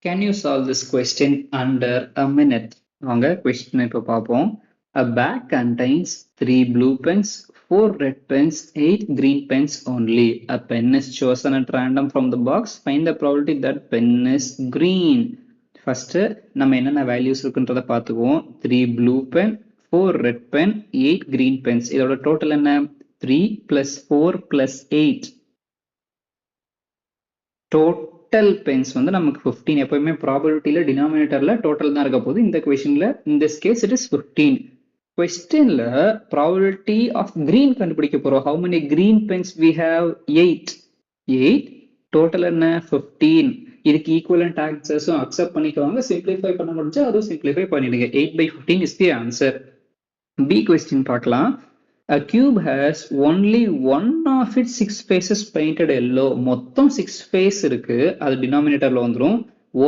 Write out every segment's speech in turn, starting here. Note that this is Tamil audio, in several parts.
Can you solve this question under a minute? வாங்க question இப்ப பார்ப்போம். A bag contains 3 blue pens, 4 red pens, 8 green pens only. A pen is chosen at random from the box. Find the probability that pen is green. First நம்ம என்னென்ன values இருக்குன்றத பார்த்துக்குவோம். 3 blue pen, 4 red pen, 8 green pens. இதோட total என்ன? 3 plus 4 plus 8. டோட்டல் பென்ஸ் வந்து நமக்கு 15. எப்பவுமே ப்ராபபிலிட்டியில டினாமினேட்டர்ல டோட்டல் தான் இருக்க போகுது. இந்த கொஸ்டின்ல இந்த கேஸ் இட் இஸ் 15. கொஸ்டின்ல ப்ராபபிலிட்டி ஆஃப் கிரீன் கண்டுபிடிக்க போறோம். How many green pens we have? 8. Total என்ன? 15. இதுக்கு ஈக்குவலன்ட் ஆன்சர்ஸும் அக்செப்ட் பண்ணிக்குவாங்க. சிம்பிளிஃபை பண்ண முடிஞ்சா அதுவும் சிம்பிளிஃபை பண்ணிடுங்க. 8/15 is the answer. B question பார்க்கலாம். A cube has only one of its 6 faces painted yellow. மொத்தம் 6 face இருக்கு. அது டினாமினேட்டர்ல வந்துரும்.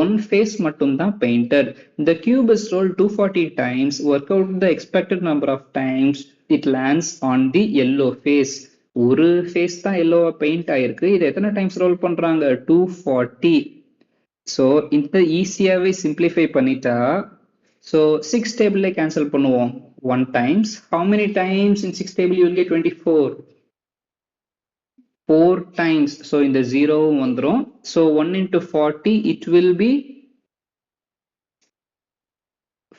One face மட்டும் தான் painted. The cube is rolled 240 times. Work out the expected number of times it lands on the yellow face. ஒரு face தான் yellowவா பெயிண்ட் ஆயிருக்கு. இது எத்தனை டைம்ஸ் ரோல் பண்றாங்க? 240. So இந்த ஈஸியாவே சிம்பிளிஃபை பண்ணிட்டா so 6 table cancel பண்ணுவோம். 1 times. How many times in 6 table you will get? 24. 4 times. So in the 0 வந்துரும். So 1 into 40 it will be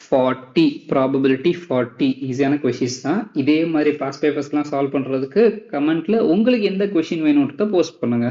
40. Probability 40. ஈஸியான questions தான். இதே மாதிரி past papers எல்லாம் சால்வ் பண்றதுக்கு கமெண்ட்ல உங்களுக்கு எந்த question வேணும்ன்றத போஸ்ட் பண்ணுங்க.